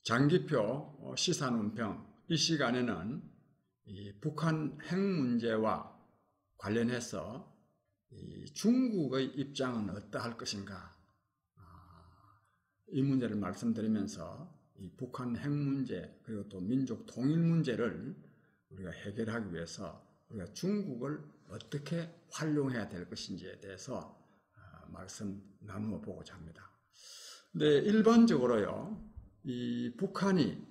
장기표 시사논평 이 시간에는 이 북한 핵 문제와 관련해서 이 중국의 입장은 어떠할 것인가, 이 문제를 말씀드리면서 이 북한 핵 문제 그리고 또 민족 통일 문제를 우리가 해결하기 위해서 우리가 중국을 어떻게 활용해야 될 것인지에 대해서 말씀 나누어 보고자 합니다. 근데 일반적으로요, 이 북한이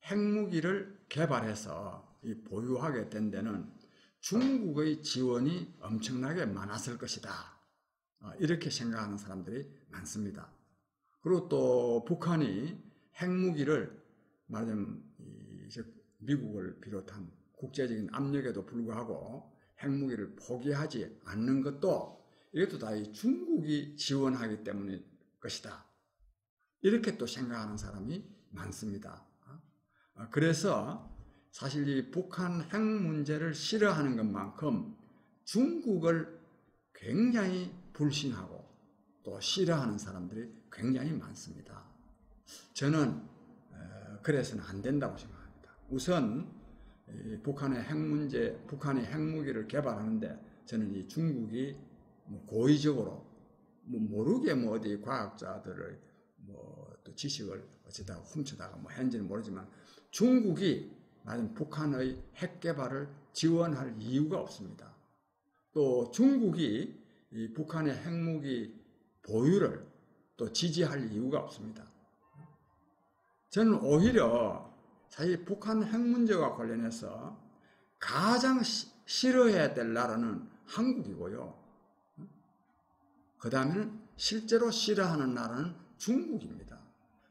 핵무기를 개발해서 이 보유하게 된 데는 중국의 지원이 엄청나게 많았을 것이다, 이렇게 생각하는 사람들이 많습니다. 그리고 또 북한이 핵무기를 말하자면 미국을 비롯한 국제적인 압력에도 불구하고 핵무기를 포기하지 않는 것도 이것도 다 이 중국이 지원하기 때문일 것이다, 이렇게 또 생각하는 사람이 많습니다. 그래서 사실 이 북한 핵 문제를 싫어하는 것만큼 중국을 굉장히 불신하고 또 싫어하는 사람들이 굉장히 많습니다. 저는 그래서는 안 된다고 생각합니다. 우선 북한의 핵 문제, 북한이 핵무기를 개발하는데 저는 이 중국이 고의적으로 모르게 어디 과학자들의 또 지식을 어쩌다가 훔쳐다가 했는지는 모르지만 중국이 만약 북한의 핵 개발을 지원할 이유가 없습니다. 또 중국이 이 북한의 핵무기 보유를 또 지지할 이유가 없습니다. 저는 오히려 사실 북한 핵 문제와 관련해서 가장 싫어해야 될 나라는 한국이고요, 그 다음에는 실제로 싫어하는 나라는 중국입니다.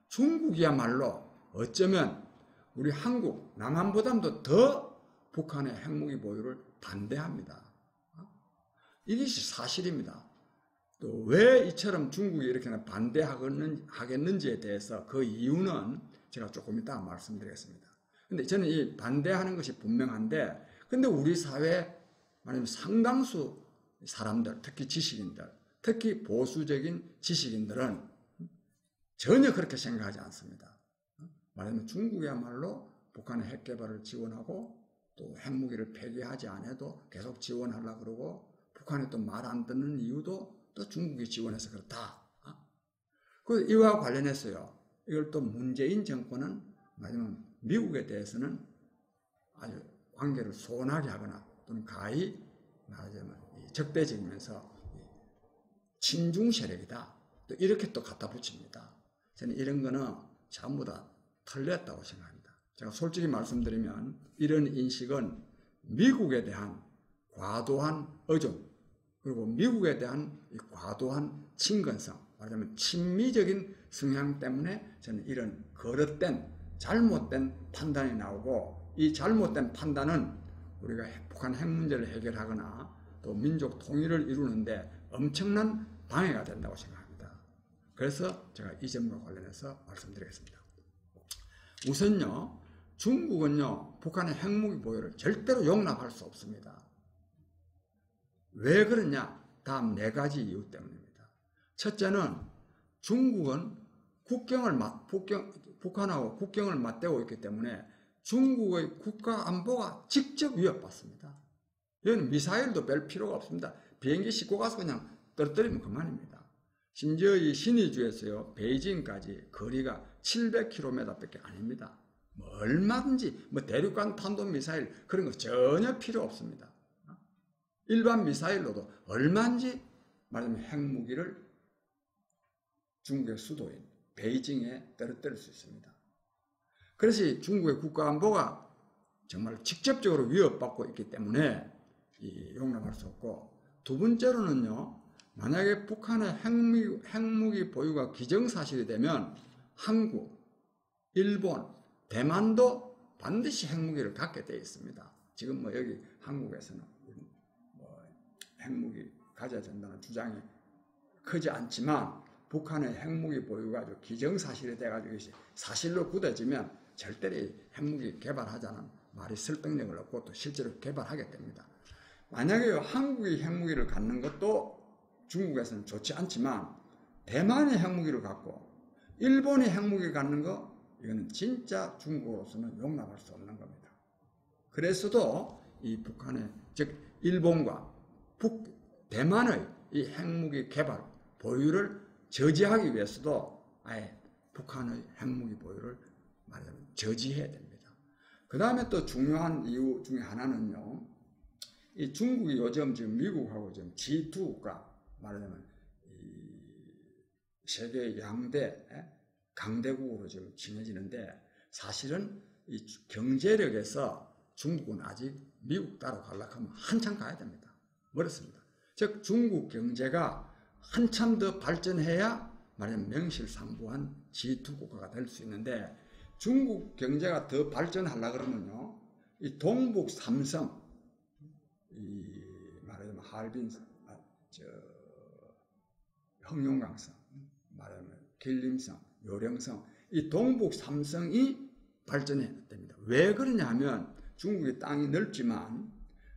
중국이야말로 어쩌면 우리 한국, 남한보다도 더 북한의 핵무기 보유를 반대합니다. 이것이 사실입니다. 또 왜 이처럼 중국이 이렇게 반대하겠는지에 대해서 그 이유는 제가 조금 이따 말씀드리겠습니다. 근데 저는 이 반대하는 것이 분명한데, 근데 우리 사회 말하자면 상당수 사람들, 특히 지식인들, 특히 보수적인 지식인들은 전혀 그렇게 생각하지 않습니다. 말하자면 중국이야말로 북한의 핵 개발을 지원하고 또 핵무기를 폐기하지 않아도 계속 지원하려고 그러고, 북한이 또 말 안 듣는 이유도 또 중국이 지원해서 그렇다. 그 이와 관련해서요, 이걸 또 문재인 정권은 말하자면 미국에 대해서는 아주 관계를 소원하게 하거나 또는 가히 말하자면 적대적이면서 친중 세력이다, 또 이렇게 또 갖다 붙입니다. 저는 이런 거는 전부 다 틀렸다고 생각합니다. 제가 솔직히 말씀드리면 이런 인식은 미국에 대한 과도한 의존, 그리고 미국에 대한 이 과도한 친근성, 말하자면 친미적인 성향 때문에 저는 이런 거릇된 잘못된 판단이 나오고, 이 잘못된 판단은 우리가 북한 핵 문제를 해결하거나 또 민족 통일을 이루는데 엄청난 방해가 된다고 생각합니다. 그래서 제가 이 점과 관련해서 말씀드리겠습니다. 우선요, 중국은요, 북한의 핵무기 보유를 절대로 용납할 수 없습니다. 왜 그러냐? 다음 4가지 이유 때문입니다. 첫째는 중국은 북한하고 국경을 맞대고 있기 때문에 중국의 국가 안보가 직접 위협받습니다. 이건 미사일도 별 필요가 없습니다. 비행기 싣고 가서 그냥 떨어뜨리면 그만입니다. 심지어 이 신의주에서요, 베이징까지 거리가 700km밖에 아닙니다. 얼마든지 대륙간 탄도 미사일 그런 거 전혀 필요 없습니다. 일반 미사일로도 얼마든지 말하자면 핵무기를 중국의 수도인 베이징에 떨어뜨릴 수 있습니다. 그래서 중국의 국가안보가 정말 직접적으로 위협받고 있기 때문에 용납할 수 없고, 두 번째로는요, 만약에 북한의 핵무기 보유가 기정사실이 되면 한국, 일본, 대만도 반드시 핵무기를 갖게 되어 있습니다. 지금 여기 한국에서는 핵무기 가져야 된다는 주장이 크지 않지만 북한의 핵무기 보유가 아주 기정사실이 돼가지고 사실로 굳어지면 절대로 핵무기 개발하자는 말이 설득력을 얻고 또 실제로 개발하게 됩니다. 만약에 한국이 핵무기를 갖는 것도 중국에서는 좋지 않지만 대만이 핵무기를 갖고 일본이 핵무기를 갖는 거 이거는 진짜 중국으로서는 용납할 수 없는 겁니다. 그래서도 이 북한의, 즉 일본과 대만의 이 핵무기 개발 보유를 저지하기 위해서도 아예 북한의 핵무기 보유를 말하자면 저지해야 됩니다. 그 다음에 또 중요한 이유 중에 하나는요, 이 중국이 요즘 지금 미국하고 지금 G2 국가, 말하자면 이 세계 양대 강대국으로 지금 지내지는데, 사실은 이 경제력에서 중국은 아직 미국 따로 가려면 한참 가야 됩니다. 멀었습니다. 즉 중국 경제가 한참 더 발전해야 말하자면 명실상부한 G2 국가가 될 수 있는데, 중국 경제가 더 발전하려고 그러면요, 이 동북 삼성, 이 말하자면 하얼빈, 흑룡강성, 말하자면 길림성, 요령성, 이 동북 삼성이 발전해야 됩니다. 왜 그러냐면 중국의 땅이 넓지만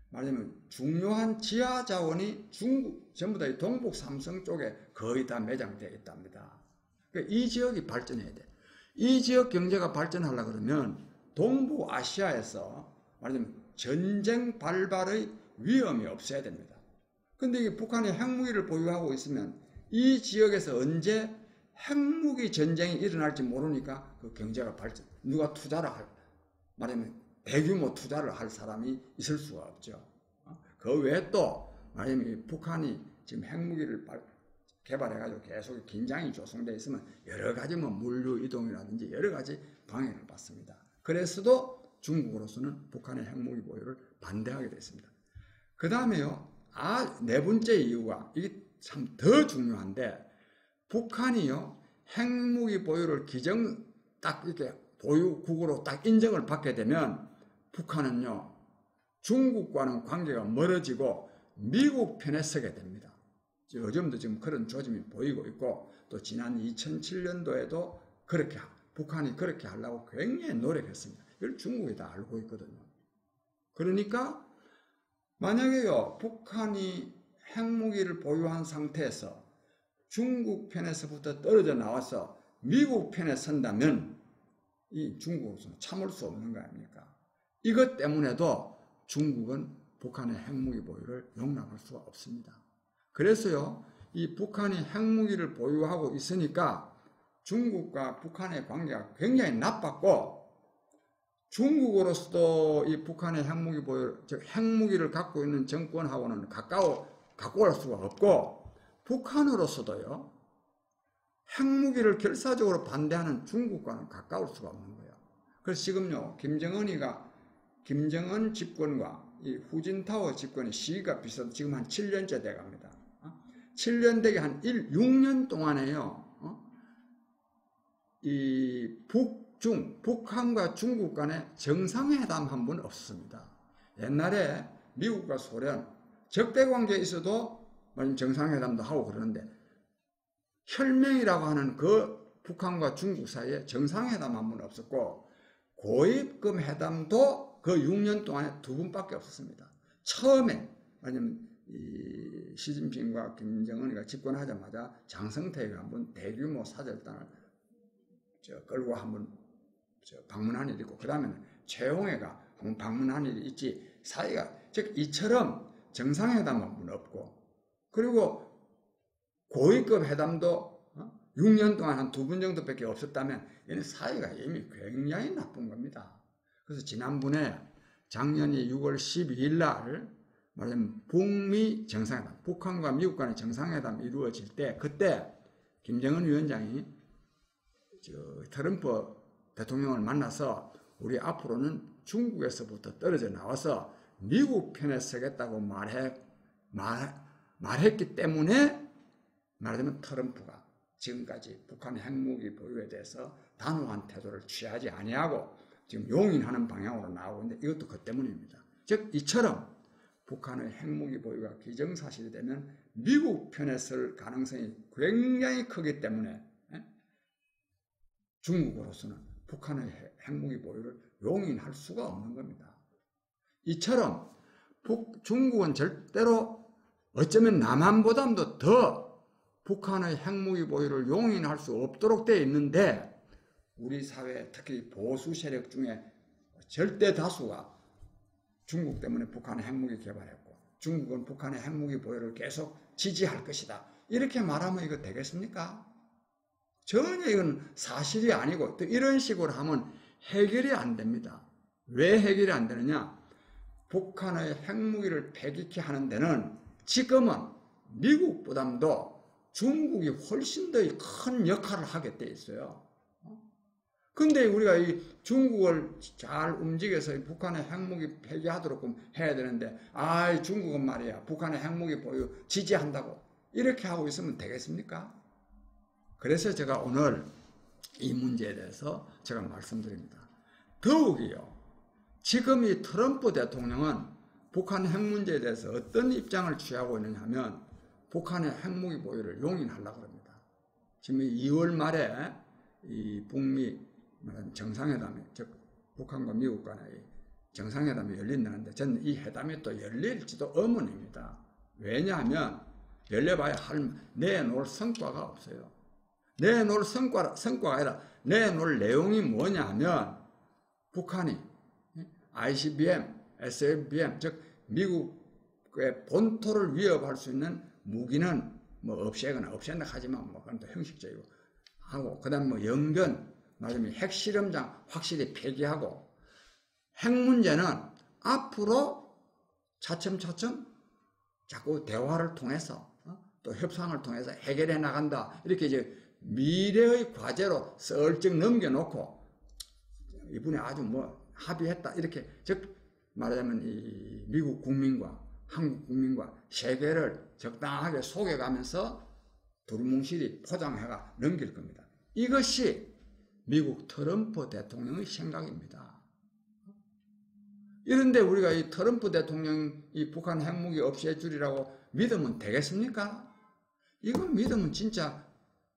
말하자면 중요한 지하 자원이 중국 전부 다 이 동북 삼성 쪽에 거의 다 매장되어 있답니다. 그러니까 이 지역이 발전해야 돼. 이 지역 경제가 발전하려고 그러면 동북 아시아에서 말하자면 전쟁 발발의 위험이 없어야 됩니다. 근데 이게 북한이 핵무기를 보유하고 있으면 이 지역에서 언제 핵무기 전쟁이 일어날지 모르니까 그 경제가 발전, 누가 투자를 말하자면 대규모 투자를 할 사람이 있을 수가 없죠. 그 외에 또 말하자면 북한이 지금 핵무기를 개발해가지고 계속 긴장이 조성되어 있으면 여러 가지 뭐 물류 이동이라든지 여러 가지 방해를 받습니다. 그래서도 중국으로서는 북한의 핵무기 보유를 반대하게 됐습니다. 그 다음에요, 네 번째 이유가 이게 참 더 중요한데, 북한이요 핵무기 보유를 딱 이렇게 보유국으로 딱 인정을 받게 되면 북한은요 중국과는 관계가 멀어지고 미국 편에 서게 됩니다. 요즘도 지금 그런 조짐이 보이고 있고, 또 지난 2007년도에도 그렇게 북한이 그렇게 하려고 굉장히 노력했습니다. 이걸 중국이 다 알고 있거든요. 그러니까 만약에요 북한이 핵무기를 보유한 상태에서 중국 편에서부터 떨어져 나와서 미국 편에 선다면 이 중국으로서는 참을 수 없는 거 아닙니까? 이것 때문에도 중국은 북한의 핵무기 보유를 용납할 수가 없습니다. 그래서요, 이 북한이 핵무기를 보유하고 있으니까 중국과 북한의 관계가 굉장히 나빴고, 중국으로서도 이 북한의 핵무기 보유, 즉 핵무기를 갖고 있는 정권하고는 가까워 갈 수가 없고, 북한으로서도요 핵무기를 결사적으로 반대하는 중국과는 가까울 수가 없는 거예요. 그래서 지금요 김정은 집권과 이 후진타오 집권의 시기가 비슷해서 지금 한 7년째 돼갑니다. 7년 되게 한 6년 동안에요 이 북한과 중국 간에 정상회담 한 번 없습니다. 옛날에 미국과 소련 적대관계에 있어도 정상회담도 하고 그러는데, 혈맹이라고 하는 그 북한과 중국 사이에 정상회담 한 번 없었고, 고위급 회담도 그 6년 동안에 2번밖에 없었습니다. 처음에 이 시진핑과 김정은이가 집권하자마자 장성태가 한번 대규모 사절단을 끌고 한번 방문한 일이 있고, 그 다음에는 최용해가 한번 방문한 일이 있지, 사이가 즉 이처럼 정상회담 한 번 없고, 그리고 고위급 회담도 6년 동안 한 2번 정도밖에 없었다면 얘는 사이가 이미 굉장히 나쁜 겁니다. 그래서 지난번에 작년에 6월 12일 날 말하자면 북미 정상회담, 북한과 미국 간의 정상회담이 이루어질 때, 그때 김정은 위원장이 트럼프 대통령을 만나서 우리 앞으로는 중국에서부터 떨어져 나와서 미국 편에 서겠다고 말했기 때문에 말하자면 트럼프가 지금까지 북한의 핵무기 보유에 대해서 단호한 태도를 취하지 아니하고 지금 용인하는 방향으로 나오고 있는데, 이것도 그 때문입니다. 즉 이처럼 북한의 핵무기 보유가 기정사실이 되면 미국 편에 설 가능성이 굉장히 크기 때문에 중국으로서는 북한의 핵무기 보유를 용인할 수가 없는 겁니다. 이처럼 중국은 절대로 어쩌면 남한보다도 더 북한의 핵무기 보유를 용인할 수 없도록 되어 있는데, 우리 사회 특히 보수 세력 중에 절대 다수가 중국 때문에 북한의 핵무기 개발했고 중국은 북한의 핵무기 보유를 계속 지지할 것이다. 이렇게 말하면 이거 되겠습니까? 전혀 이건 사실이 아니고 또 이런 식으로 하면 해결이 안 됩니다. 왜 해결이 안 되느냐? 북한의 핵무기를 폐기케 하는 데는 지금은 미국보다도 중국이 훨씬 더 큰 역할을 하게 돼 있어요. 근데 우리가 이 중국을 잘 움직여서 북한의 핵무기 폐기하도록 해야 되는데, 중국은 말이야, 북한의 핵무기 보유 지지한다고 이렇게 하고 있으면 되겠습니까? 그래서 제가 오늘 이 문제에 대해서 제가 말씀드립니다. 더욱이요, 지금 이 트럼프 대통령은 북한 핵 문제에 대해서 어떤 입장을 취하고 있느냐 하면 북한의 핵무기 보유를 용인하려고 합니다. 지금 2월 말에 이 북미 정상회담이, 즉 북한과 미국 간의 정상회담이 열린다는데 저는 이 회담이 또 열릴지도 의문입니다. 왜냐하면 열려봐야 내놓을 성과가 없어요. 내놓을 성과가 아니라 내놓을 내용이 뭐냐 하면 북한이 ICBM, SLBM, 즉 미국의 본토를 위협할 수 있는 무기는 뭐 없애거나 하지만 뭐 그건 또 형식적이고 하고, 그다음 뭐 영변, 말하자면 핵실험장 확실히 폐기하고, 핵 문제는 앞으로 차츰차츰 자꾸 대화를 통해서 또 협상을 통해서 해결해 나간다. 이렇게 이제 미래의 과제로 썰쩍 넘겨놓고 이분이 아주 뭐 합의했다. 이렇게 즉 말하자면 이 미국 국민과 한국 국민과 세계를 적당하게 속여가면서 두루뭉실이 포장해가 넘길 겁니다. 이것이 미국 트럼프 대통령의 생각입니다. 이런데 우리가 이 트럼프 대통령이 북한 핵무기 없애주리라고 믿으면 되겠습니까? 이건 믿으면 진짜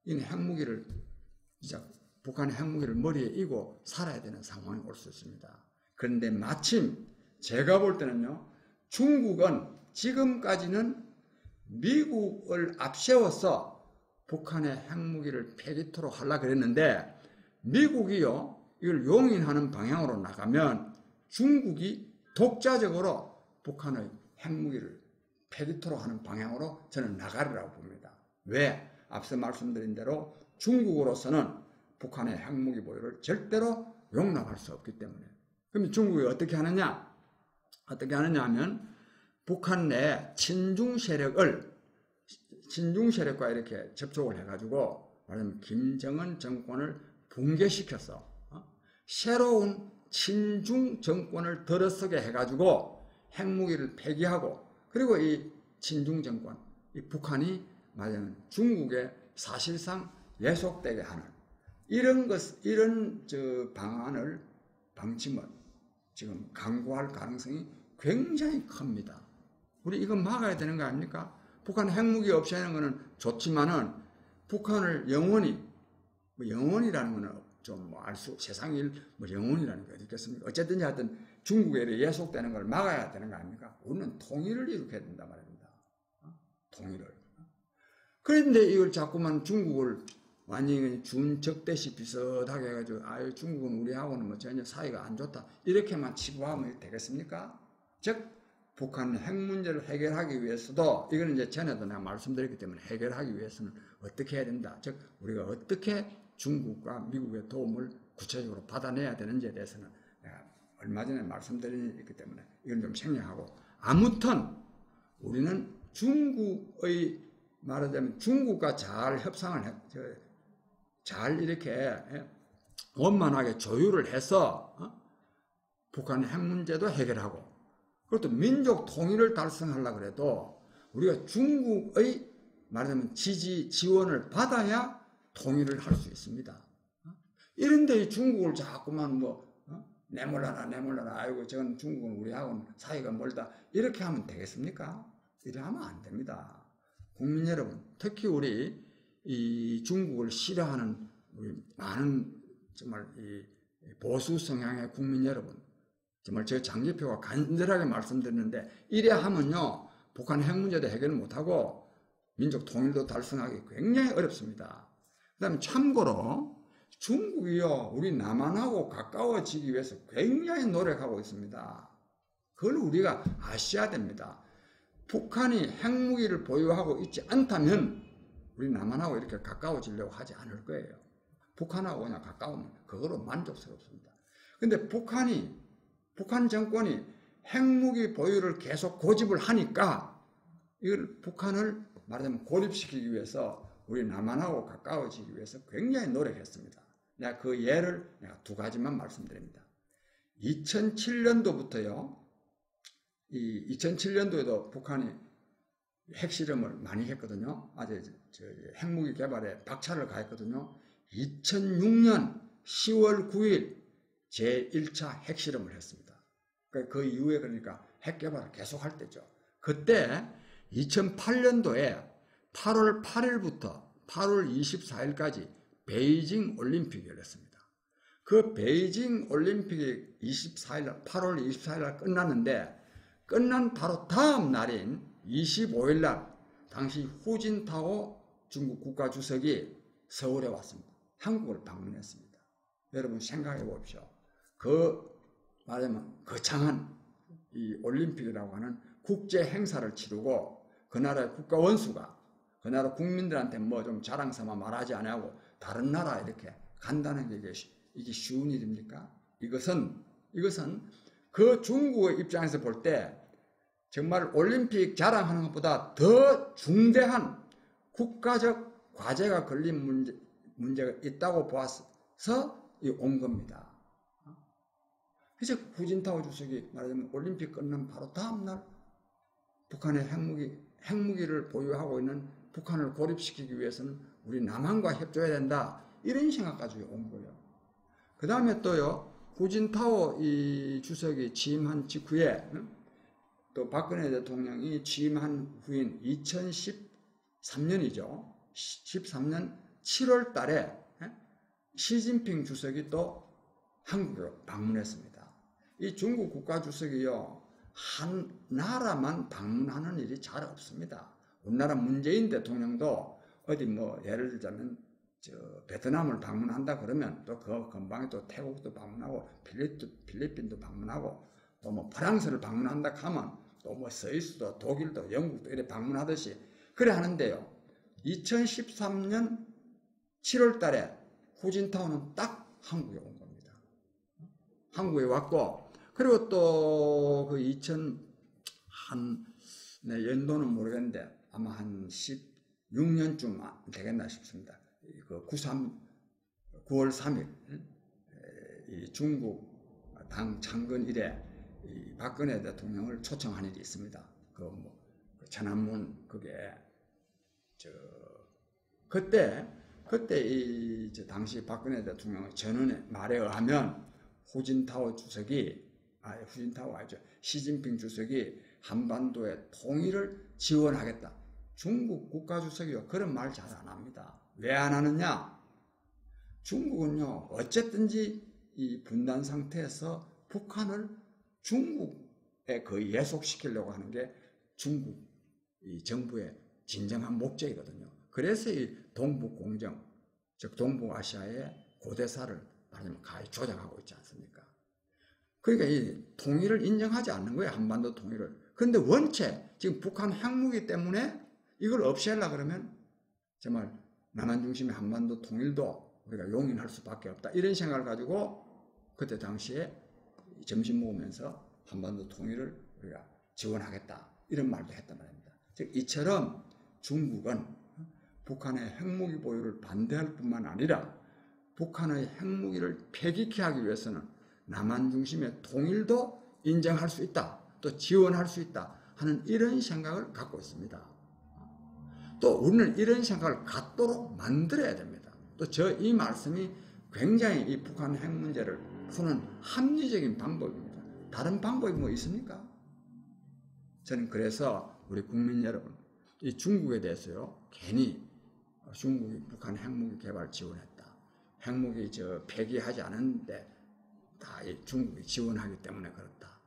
이 핵무기를, 진짜 북한의 핵무기를 머리에 이고 살아야 되는 상황이 올 수 있습니다. 그런데 마침 제가 볼 때는요, 중국은 지금까지는 미국을 앞세워서 북한의 핵무기를 폐기토록 하려고 그랬는데, 미국이요, 이걸 용인하는 방향으로 나가면 중국이 독자적으로 북한의 핵무기를 폐기토록 하는 방향으로 저는 나가리라고 봅니다. 왜? 앞서 말씀드린 대로 중국으로서는 북한의 핵무기 보유를 절대로 용납할 수 없기 때문에. 그럼 중국이 어떻게 하느냐 하면 북한 내 친중 세력과 이렇게 접촉을 해가지고 말하자면 김정은 정권을 붕괴시켜서 새로운 친중 정권을 들어서게 해가지고 핵무기를 폐기하고, 그리고 이 친중 정권, 이 북한이 말하자면 중국에 사실상 예속되게 하는 이런 방침을 지금 강구할 가능성이 굉장히 큽니다. 우리 이거 막아야 되는 거 아닙니까? 북한 핵무기 없애는 거는 좋지만은 북한을 영원히, 영원이라는 거는 좀 세상이 영원이라는 게 어디 있겠습니까? 어쨌든지 하여튼 중국에 예속되는 걸 막아야 되는 거 아닙니까? 우리는 통일을 이룩해야 된단 말입니다. 통일을. 그런데 이걸 자꾸만 중국을 완전히 준적대시 비슷하게 해가지고, 중국은 우리하고는 뭐 전혀 사이가 안 좋다. 이렇게만 치부하면 되겠습니까? 즉, 북한 핵 문제를 해결하기 위해서도, 이거는 이제 전에도 내가 말씀드렸기 때문에 해결하기 위해서는 어떻게 해야 된다. 즉, 우리가 어떻게 중국과 미국의 도움을 구체적으로 받아내야 되는지에 대해서는 내가 얼마 전에 말씀드렸기 때문에 이건 좀 생략하고, 아무튼 우리는 중국의 말하자면 중국과 잘 협상을 잘 이렇게 원만하게 조율을 해서 북한의 핵 문제도 해결하고, 그것도 민족 통일을 달성하려고 해도 우리가 중국의 말하자면 지원을 받아야 통일을 할 수 있습니다. 이런데 중국을 자꾸만 내몰라라, 아이고 저건 중국은 우리하고는 사이가 멀다, 이렇게 하면 되겠습니까? 이래 하면 안 됩니다. 국민 여러분, 특히 우리 이 중국을 싫어하는 우리 많은 정말 이 보수 성향의 국민 여러분, 정말 제 장기표가 간절하게 말씀드리는데, 이래 하면요 북한 핵 문제도 해결 못하고 민족 통일도 달성하기 굉장히 어렵습니다. 그 다음에 참고로 중국이요, 우리 남한하고 가까워지기 위해서 굉장히 노력하고 있습니다. 그걸 우리가 아셔야 됩니다. 북한이 핵무기를 보유하고 있지 않다면 우리 남한하고 이렇게 가까워지려고 하지 않을 거예요. 북한하고 그냥 가까우면 그거로 만족스럽습니다. 근데 북한 정권이 핵무기 보유를 계속 고집을 하니까 이걸 북한을 말하자면 고립시키기 위해서 우리 남한하고 가까워지기 위해서 굉장히 노력했습니다. 내가 그 예를 내가 두 가지만 말씀드립니다. 2007년도부터요, 2007년도에도 북한이 핵실험을 많이 했거든요. 아주 핵무기 개발에 박차를 가했거든요. 2006년 10월 9일 제1차 핵실험을 했습니다. 그 이후에 그러니까 핵 개발을 계속할 때죠. 그때 2008년도에 8월 8일부터 8월 24일까지 베이징 올림픽이 열렸습니다. 그 베이징 올림픽이 8월 24일 날 끝났는데 끝난 바로 다음 날인 25일 날 당시 후진타오 중국 국가주석이 서울에 왔습니다. 한국을 방문했습니다. 여러분 생각해 보십시오. 말하자면 거창한 이 올림픽이라고 하는 국제 행사를 치르고 그 나라의 국가 원수가 그 나라 국민들한테 뭐 좀 자랑삼아 말하지 않고 다른 나라 이렇게 간다는 게 이게 쉬운 일입니까? 이것은 그 중국의 입장에서 볼 때 정말 올림픽 자랑하는 것보다 더 중대한 국가적 과제가 걸린 문제가 있다고 보아서 온 겁니다. 그래서 후진타오 주석이 말하자면 올림픽 끝난 바로 다음날 북한의 핵무기를 보유하고 있는 북한을 고립시키기 위해서는 우리 남한과 협조해야 된다. 이런 생각 가지고 온 거예요. 그 다음에 또요, 후진타오 이 주석이 취임한 직후에 또 박근혜 대통령이 취임한 후인 2013년이죠. 13년 7월 달에 시진핑 주석이 또 한국으로 방문했습니다. 이 중국 국가주석이요, 한 나라만 방문하는 일이 잘 없습니다. 우리나라 문재인 대통령도 어디 뭐 예를 들자면 베트남을 방문한다 그러면 또 그 근방에 또 태국도 방문하고 필리핀도 방문하고 또 뭐 프랑스를 방문한다 하면 또 뭐 스위스도 독일도 영국도 이렇게 방문하듯이 그래 하는데요. 2013년 7월 달에 후진타오는 딱 한국에 온 겁니다. 한국에 왔고 그리고 또 그 연도는 모르겠는데 아마 한 16년쯤 되겠나 싶습니다. 그 9월 3일 이 중국 당 창건 이래 이 박근혜 대통령을 초청한 일이 있습니다. 그 천안문 그게 그때 이 당시 박근혜 대통령의 전언의 말에 의하면 시진핑 주석이 한반도의 통일을 지원하겠다. 중국 국가주석이요 그런 말 잘 안 합니다. 왜 안 하느냐? 중국은요 어쨌든지 이 분단 상태에서 북한을 중국에 거의 예속시키려고 하는 게 중국 이 정부의 진정한 목적이거든요. 그래서 이 동북공정, 즉 동북아시아의 고대사를 말하자면 가히 조작하고 있지 않습니까? 그러니까 이 통일을 인정하지 않는 거예요. 한반도 통일을. 그런데 원체 지금 북한 핵무기 때문에 이걸 없애려고 그러면 정말 남한 중심의 한반도 통일도 우리가 용인할 수밖에 없다. 이런 생각을 가지고 그때 당시에 점심 먹으면서 한반도 통일을 우리가 지원하겠다. 이런 말도 했단 말입니다. 즉 이처럼 중국은 북한의 핵무기 보유를 반대할 뿐만 아니라 북한의 핵무기를 폐기케 하기 위해서는 남한 중심의 통일도 인정할 수 있다. 또 지원할 수 있다. 하는 이런 생각을 갖고 있습니다. 또 우리는 이런 생각을 갖도록 만들어야 됩니다. 또 이 말씀이 굉장히 이 북한 핵 문제를 푸는 합리적인 방법입니다. 다른 방법이 뭐 있습니까? 저는 그래서 우리 국민 여러분, 이 중국에 대해서요, 괜히 중국이 북한 핵무기 개발 지원했다. 핵무기 폐기하지 않았는데 다 중국이 지원하기 때문에 그렇다.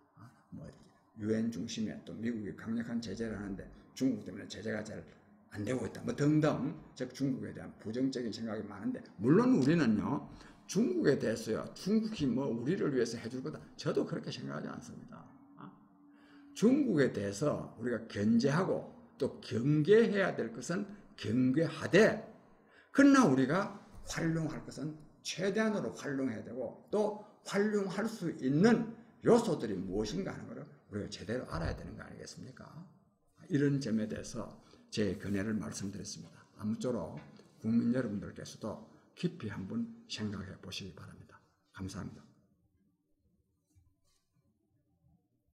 뭐 유엔 중심에 또 미국이 강력한 제재를 하는데 중국 때문에 제재가 잘 안 되고 있다. 뭐 등등 즉 중국에 대한 부정적인 생각이 많은데 물론 우리는요 중국에 대해서요 중국이 뭐 우리를 위해서 해줄 거다. 저도 그렇게 생각하지 않습니다. 중국에 대해서 우리가 견제하고 또 경계해야 될 것은 경계하되 그러나 우리가 활용할 것은 최대한으로 활용해야 되고 또 활용할 수 있는 요소들이 무엇인가 하는 것을 우리가 제대로 알아야 되는 거 아니겠습니까? 이런 점에 대해서 제 견해를 말씀드렸습니다. 아무쪼록 국민 여러분들께서도 깊이 한번 생각해 보시기 바랍니다. 감사합니다.